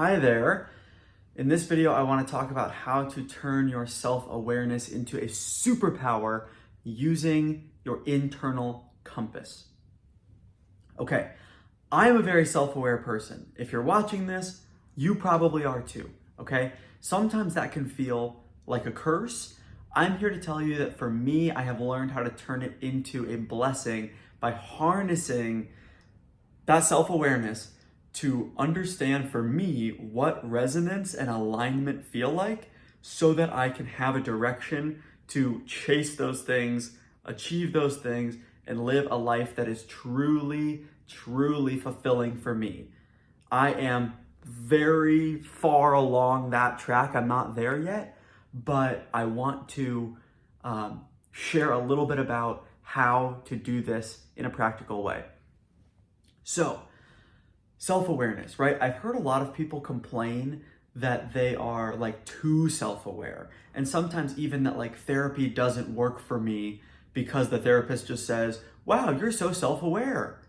Hi there. In this video, I want to talk about how to turn your self-awareness into a superpower using your internal compass. Okay, I'm a very self-aware person. If you're watching this, you probably are too, okay? Sometimes that can feel like a curse. I'm here to tell you that for me, I have learned how to turn it into a blessing by harnessing that self-awareness to understand for me what resonance and alignment feel like so that I can have a direction to chase those things, achieve those things, and live a life that is truly, truly fulfilling for me. I am very far along that track. I'm not there yet, but I want to share a little bit about how to do this in a practical way. So, self-awareness, right? I've heard a lot of people complain that they are like too self-aware. And sometimes even that like therapy doesn't work for me because the therapist just says, wow, you're so self-aware.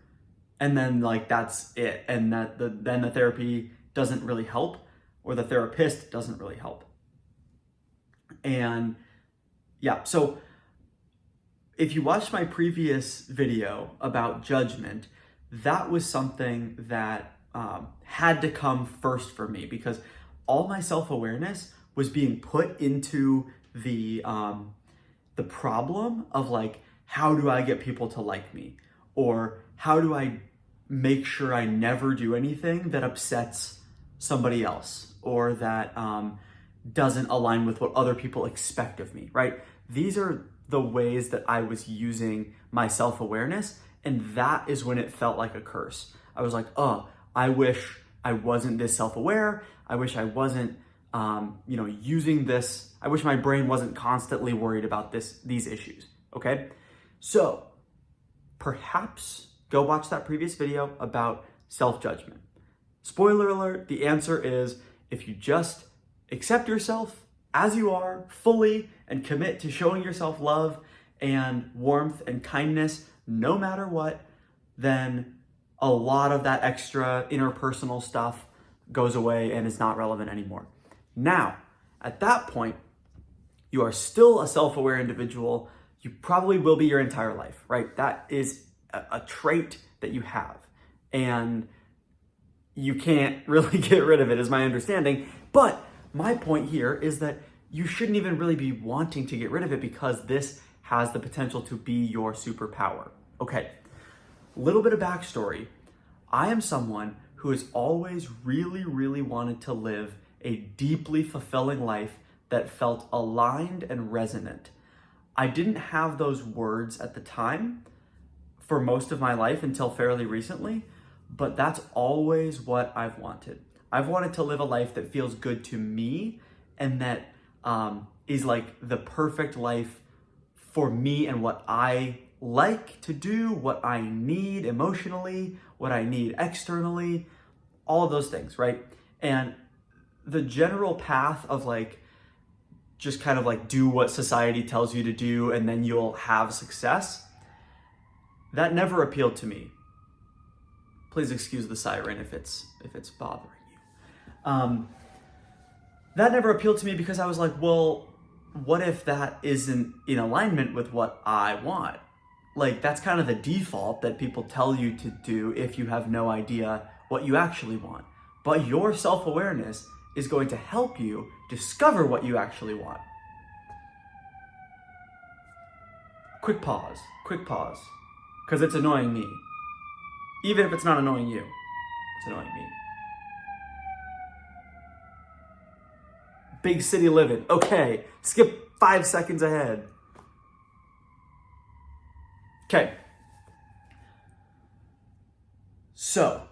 And then like that's it. And then the therapy doesn't really help, or the therapist doesn't really help. And yeah, so if you watched my previous video about judgment, that was something that had to come first for me because all my self-awareness was being put into the problem of like, how do I get people to like me? Or how do I make sure I never do anything that upsets somebody else or that doesn't align with what other people expect of me, right? These are the ways that I was using my self-awareness, and that is when it felt like a curse. I was like, oh, I wish I wasn't this self-aware. I wish I wasn't, using this. I wish my brain wasn't constantly worried about these issues, okay? So perhaps go watch that previous video about self-judgment. Spoiler alert, the answer is if you just accept yourself as you are fully and commit to showing yourself love and warmth and kindness no matter what, then a lot of that extra interpersonal stuff goes away and is not relevant anymore. Now, at that point, you are still a self-aware individual. You probably will be your entire life, right? That is a trait that you have. And you can't really get rid of it, is my understanding. But my point here is that you shouldn't even really be wanting to get rid of it because this has the potential to be your superpower. Okay, a little bit of backstory. I am someone who has always really, really wanted to live a deeply fulfilling life that felt aligned and resonant. I didn't have those words at the time for most of my life until fairly recently, but that's always what I've wanted. I've wanted to live a life that feels good to me and that is like the perfect life for me and what I like to do, what I need emotionally, what I need externally, all of those things, right? And the general path of like, just kind of like do what society tells you to do and then you'll have success, that never appealed to me. Please excuse the siren if it's bothering you. That never appealed to me because I was like, well, what if that isn't in alignment with what I want? Like, that's kind of the default that people tell you to do if you have no idea what you actually want. But your self-awareness is going to help you discover what you actually want. Quick pause, because it's annoying me. Even if it's not annoying you, it's annoying me. Big city living. Okay, skip 5 seconds ahead. Okay. So,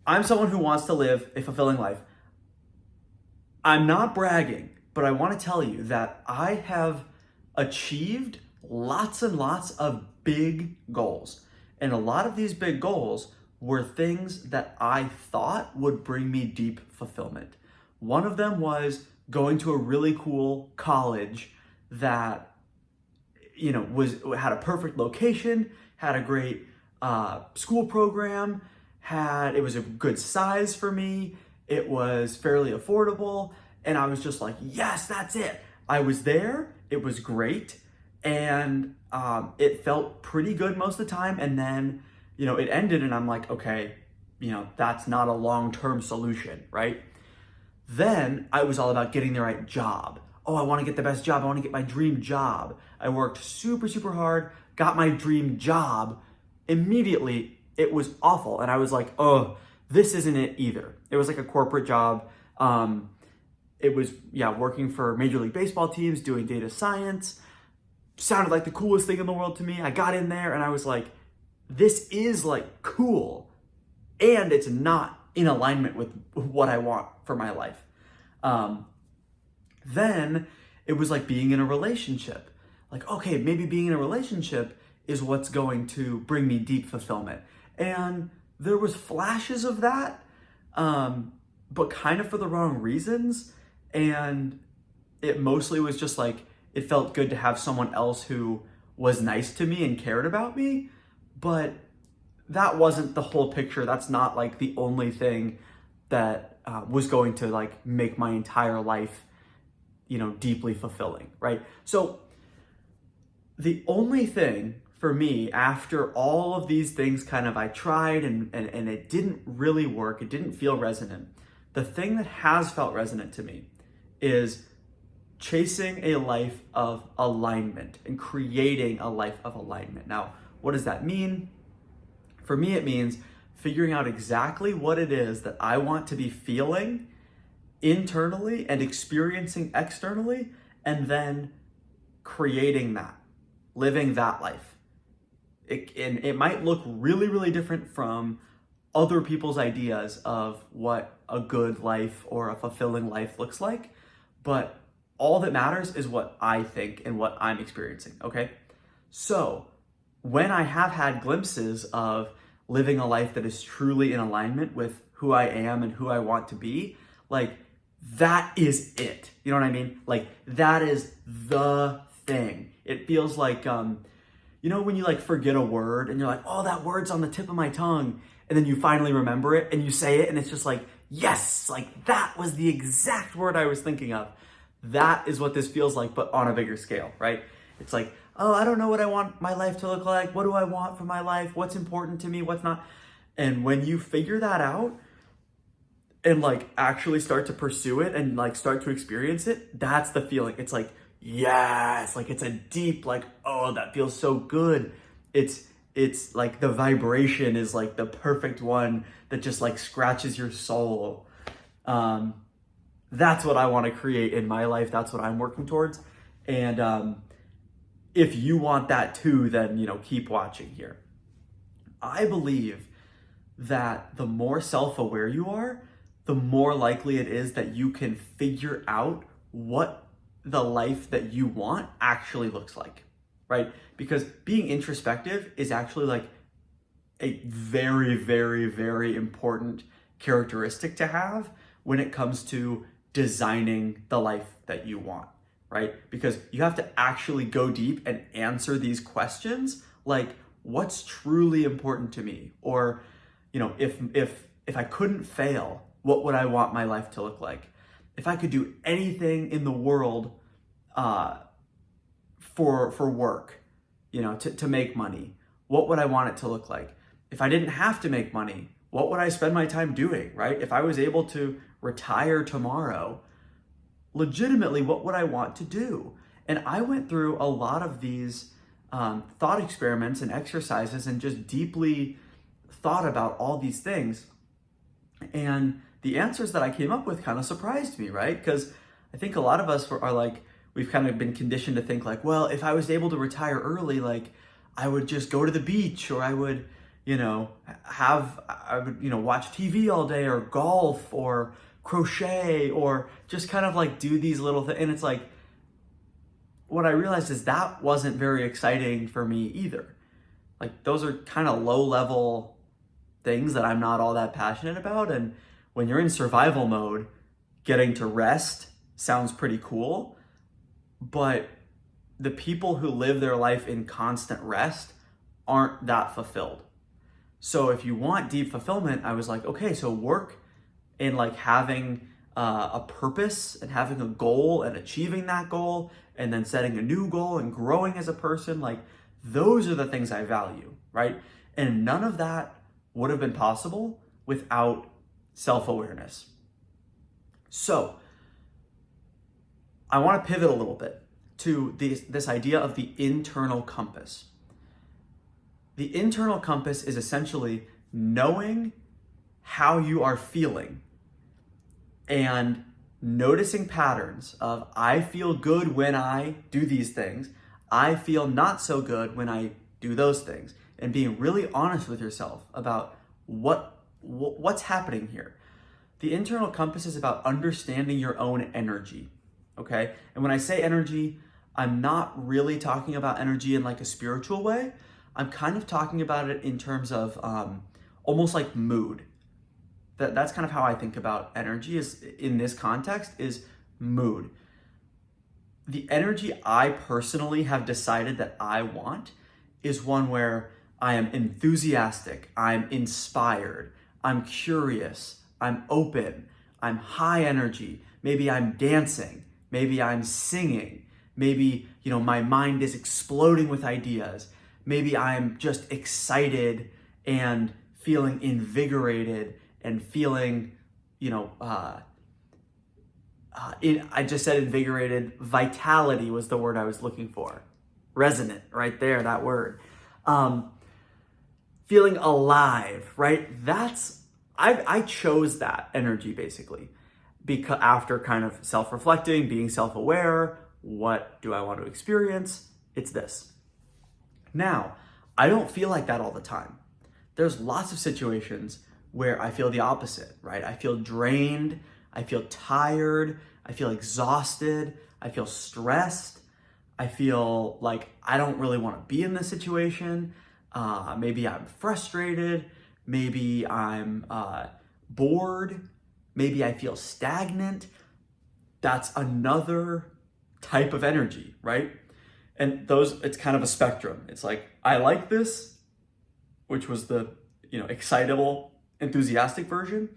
I'm someone who wants to live a fulfilling life. I'm not bragging, but I want to tell you that I have achieved lots and lots of big goals. And a lot of these big goals were things that I thought would bring me deep fulfillment. One of them was going to a really cool college that, had a perfect location, had a great school program, it was a good size for me, It was fairly affordable. And I was just like, yes, that's it. I was there. It was great. And it felt pretty good most of the time. And then, it ended and I'm like, okay, that's not a long-term solution, right? Then I was all about getting the right job. Oh, I want to get the best job. I want to get my dream job. I worked super, super hard, got my dream job. Immediately, it was awful. And I was like, oh, this isn't it either. It was like a corporate job. It was, working for Major League Baseball teams, doing data science. Sounded like the coolest thing in the world to me. I got in there and I was like, this is like cool. And it's not in alignment with what I want for my life. Then it was like being in a relationship. Like, okay, maybe being in a relationship is what's going to bring me deep fulfillment. And there was flashes of that, but kind of for the wrong reasons. And it mostly was just like, it felt good to have someone else who was nice to me and cared about me, but that wasn't the whole picture. That's not like the only thing that was going to like make my entire life, deeply fulfilling, right? So the only thing for me after all of these things I tried and it didn't really work, it didn't feel resonant. The thing that has felt resonant to me is chasing a life of alignment and creating a life of alignment. Now, what does that mean? For me, it means figuring out exactly what it is that I want to be feeling internally and experiencing externally, and then creating that, living that life. It might look really, really different from other people's ideas of what a good life or a fulfilling life looks like, but all that matters is what I think and what I'm experiencing, okay? So when I have had glimpses of living a life that is truly in alignment with who I am and who I want to be, like, that is it. You know what I mean? Like, that is the thing. It feels like, when you like forget a word and you're like, oh, that word's on the tip of my tongue. And then you finally remember it and you say it and it's just like, yes, like that was the exact word I was thinking of. That is what this feels like, but on a bigger scale, right? It's like, oh, I don't know what I want my life to look like. What do I want for my life? What's important to me? What's not? And when you figure that out and like actually start to pursue it and like start to experience it, that's the feeling. It's like, yes, like it's a deep, like, oh, that feels so good. It's like the vibration is like the perfect one that just like scratches your soul. That's what I want to create in my life. That's what I'm working towards. And if you want that too, then, keep watching here. I believe that the more self-aware you are, the more likely it is that you can figure out what the life that you want actually looks like, right? Because being introspective is actually like a very, very, very important characteristic to have when it comes to designing the life that you want, right? Because you have to actually go deep and answer these questions, like what's truly important to me? Or, if I couldn't fail, what would I want my life to look like? If I could do anything in the world for work, to make money, what would I want it to look like? If I didn't have to make money, what would I spend my time doing, right? If I was able to retire tomorrow, legitimately, what would I want to do? And I went through a lot of these thought experiments and exercises and just deeply thought about all these things. And the answers that I came up with kind of surprised me, right? Because I think a lot of us are like, we've kind of been conditioned to think like, well, if I was able to retire early, like I would just go to the beach, or I would, watch TV all day, or golf, or crochet, or just kind of like do these little things. And it's like, what I realized is that wasn't very exciting for me either. Like those are kind of low level things that I'm not all that passionate about. And when you're in survival mode, getting to rest sounds pretty cool, but the people who live their life in constant rest aren't that fulfilled. So if you want deep fulfillment, I was like, okay, so work and like having a purpose and having a goal and achieving that goal and then setting a new goal and growing as a person, like those are the things I value, right? And none of that would have been possible without self-awareness. So I want to pivot a little bit to this idea of the internal compass. The internal compass is essentially knowing how you are feeling and noticing patterns of I feel good when I do these things, I feel not so good when I do those things, and being really honest with yourself about what's happening here. The internal compass is about understanding your own energy, okay? And when I say energy, I'm not really talking about energy in like a spiritual way. I'm kind of talking about it in terms of almost like mood. That's kind of how I think about energy is in this context is mood. The energy I personally have decided that I want is one where I am enthusiastic, I'm inspired, I'm curious, I'm open, I'm high energy. Maybe I'm dancing, maybe I'm singing, maybe, my mind is exploding with ideas. Maybe I'm just excited and feeling invigorated and feeling, I just said invigorated. Vitality was the word I was looking for. Resonant, right there, that word. Feeling alive, right? I chose that energy basically because after kind of self-reflecting, being self-aware, what do I want to experience? It's this. Now, I don't feel like that all the time. There's lots of situations where I feel the opposite, right? I feel drained, I feel tired, I feel exhausted, I feel stressed, I feel like I don't really want to be in this situation. Maybe I'm frustrated, maybe I'm bored, maybe I feel stagnant. That's another type of energy, right? And it's kind of a spectrum. It's like, I like this, which was the, excitable, enthusiastic version.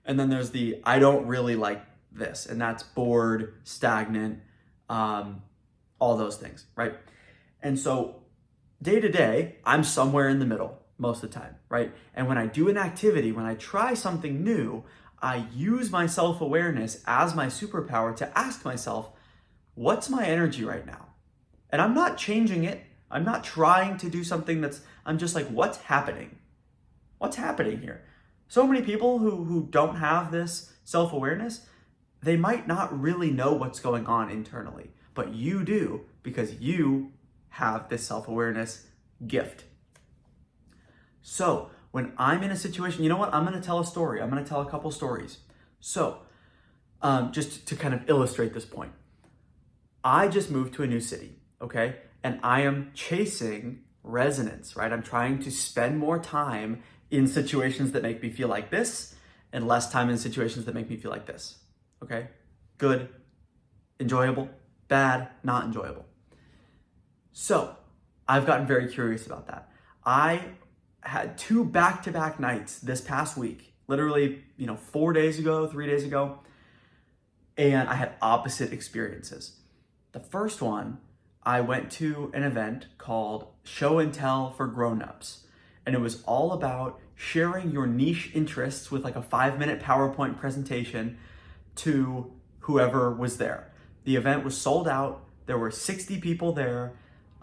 And then there's the, I don't really like this. And that's bored, stagnant, all those things, right? And so day to day, I'm somewhere in the middle most of the time, right? And when I do an activity, when I try something new, I use my self-awareness as my superpower to ask myself, what's my energy right now? And I'm not changing it. I'm not trying to do something I'm just like, what's happening? What's happening here? So many people who don't have this self-awareness, they might not really know what's going on internally, but you do because you have this self-awareness gift. So when I'm in a situation, you know what? I'm going to tell a story. I'm going to tell a couple stories. So just to kind of illustrate this point, I just moved to a new city. Okay. And I am chasing resonance, right? I'm trying to spend more time in situations that make me feel like this and less time in situations that make me feel like this. Okay. Good, enjoyable, bad, not enjoyable. So I've gotten very curious about that. I had 2 back-to-back nights this past week, literally, 4 days ago, 3 days ago, and I had opposite experiences. The first one, I went to an event called Show and Tell for Grown-Ups, and it was all about sharing your niche interests with like a 5-minute PowerPoint presentation to whoever was there. The event was sold out. There were 60 people there.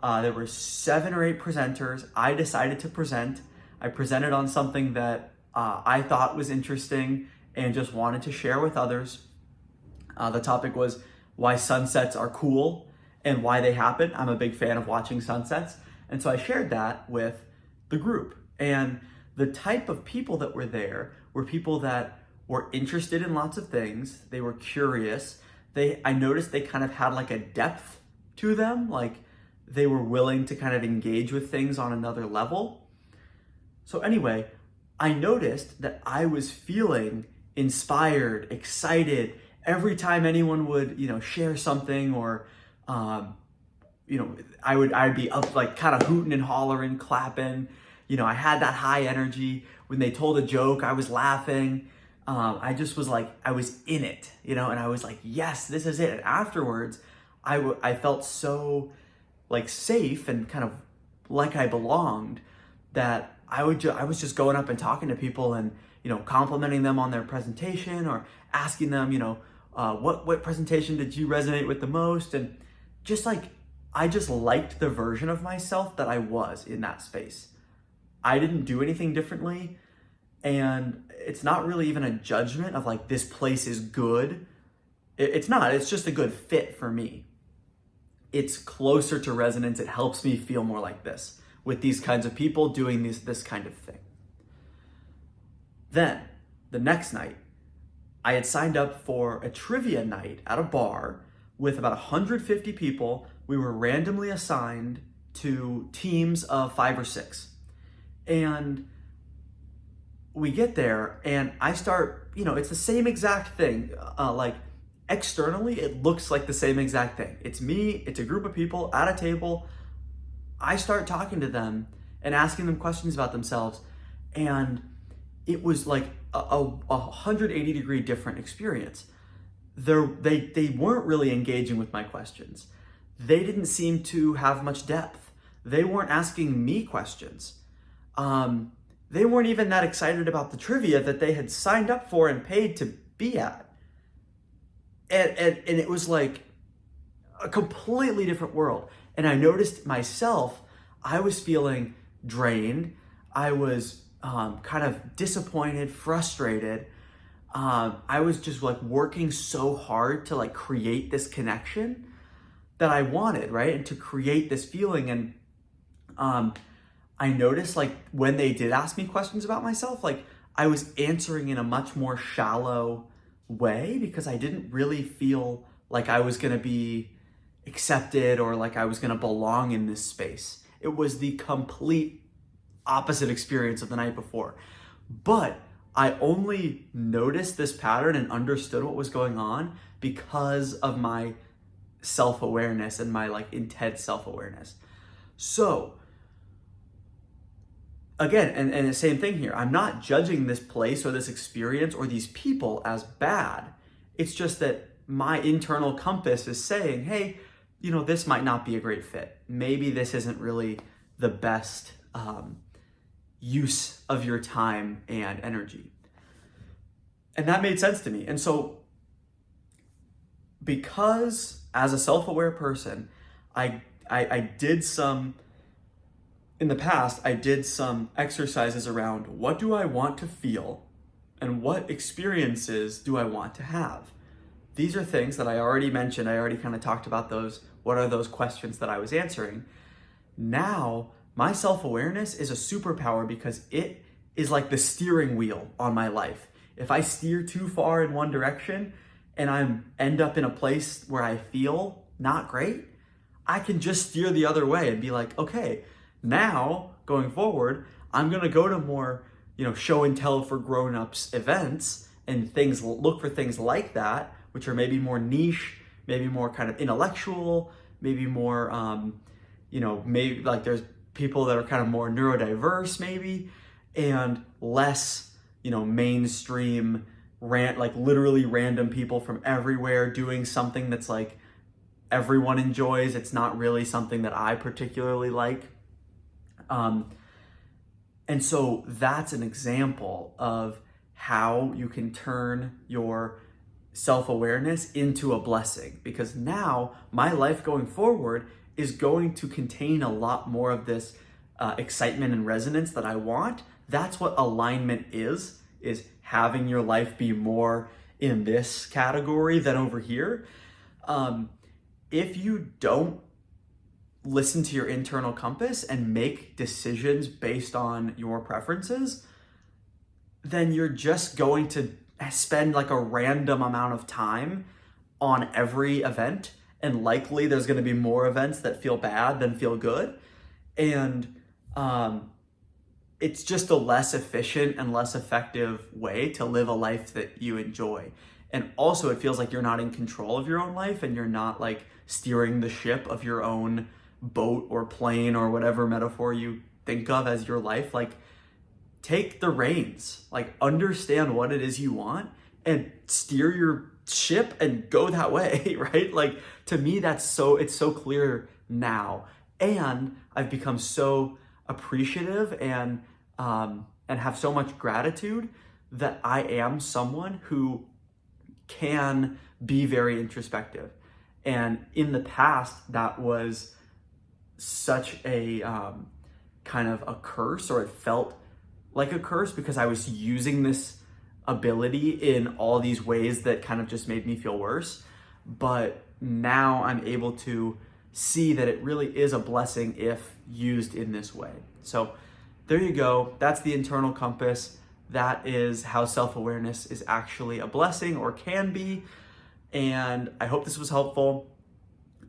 There were 7 or 8 presenters. I decided to present. I presented on something that I thought was interesting and just wanted to share with others. The topic was why sunsets are cool and why they happen. I'm a big fan of watching sunsets. And so I shared that with the group. And the type of people that were there were people that were interested in lots of things. They were curious. I noticed they kind of had like a depth to them, like they were willing to kind of engage with things on another level. So anyway, I noticed that I was feeling inspired, excited every time anyone would, share something or, I'd be up like kind of hooting and hollering, clapping. I had that high energy. When they told a joke, I was laughing. I just was like, I was in it, and I was like, yes, this is it. And afterwards, I felt so like safe and kind of like I belonged, that I was just going up and talking to people and, complimenting them on their presentation, or asking them, what presentation did you resonate with the most? And just like, I just liked the version of myself that I was in that space. I didn't do anything differently. And it's not really even a judgment of like, this place is good. It's not, it's just a good fit for me. It's closer to resonance. It helps me feel more like this with these kinds of people doing this kind of thing. Then the next night, I had signed up for a trivia night at a bar with about 150 people. We were randomly assigned to teams of 5 or 6. And we get there and I start, it's the same exact thing. Like externally, it looks like the same exact thing. It's me, it's a group of people at a table. I start talking to them and asking them questions about themselves. And it was like a 180 degree different experience. They weren't really engaging with my questions. They didn't seem to have much depth. They weren't asking me questions. They weren't even that excited about the trivia that they had signed up for and paid to be at. And it was like a completely different world. And I noticed myself, I was feeling drained. I was kind of disappointed, frustrated. I was just like working so hard to like create this connection that I wanted, right? And to create this feeling. And I noticed like when they did ask me questions about myself, like I was answering in a much more shallow way, because I didn't really feel like I was going to be accepted or like I was going to belong in this space. It was the complete opposite experience of the night before. But I only noticed this pattern and understood what was going on because of my self-awareness and my like intense self-awareness. So again, and the same thing here, I'm not judging this place or this experience or these people as bad. It's just that my internal compass is saying, hey, this might not be a great fit. Maybe this isn't really the best use of your time and energy. And that made sense to me. And so because as a self-aware person, I did some, in the past, I did some exercises around what do I want to feel and what experiences do I want to have. These are things that I already mentioned. I already kind of talked about those. What are those questions that I was answering? Now, my self-awareness is a superpower because it is like the steering wheel on my life. If I steer too far in one direction and I end up in a place where I feel not great, I can just steer the other way and be like, okay, now going forward, I'm gonna go to more, show and tell for grown-ups events and things, look for things like that, which are maybe more niche, maybe more kind of intellectual, maybe more, maybe like there's people that are kind of more neurodiverse maybe, and less, mainstream, like literally random people from everywhere doing something that's like everyone enjoys. It's not really something that I particularly like. And so that's an example of how you can turn your self-awareness into a blessing, because now my life going forward is going to contain a lot more of this excitement and resonance that I want. That's what alignment is having your life be more in this category than over here. If you don't listen to your internal compass and make decisions based on your preferences, then you're just going to spend like a random amount of time on every event, and likely there's going to be more events that feel bad than feel good. And it's just a less efficient and less effective way to live a life that you enjoy. And also it feels like you're not in control of your own life, and you're not like steering the ship of your own boat or plane or whatever metaphor you think of as your life. Like take the reins, like understand what it is you want and steer your ship and go that way, right? Like to me, it's so clear now. And I've become so appreciative and have so much gratitude that I am someone who can be very introspective. And in the past, that was such a kind of a curse, or it felt like a curse because I was using this ability in all these ways that kind of just made me feel worse. But now I'm able to see that it really is a blessing if used in this way. So there you go. That's the internal compass. That is how self-awareness is actually a blessing, or can be. And I hope this was helpful.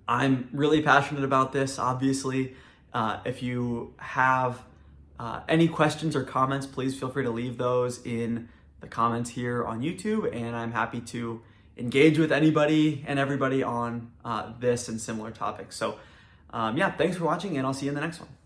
I'm really passionate about this, obviously. If you have any questions or comments, please feel free to leave those in the comments here on YouTube, and I'm happy to engage with anybody and everybody on this and similar topics. So yeah, thanks for watching, and I'll see you in the next one.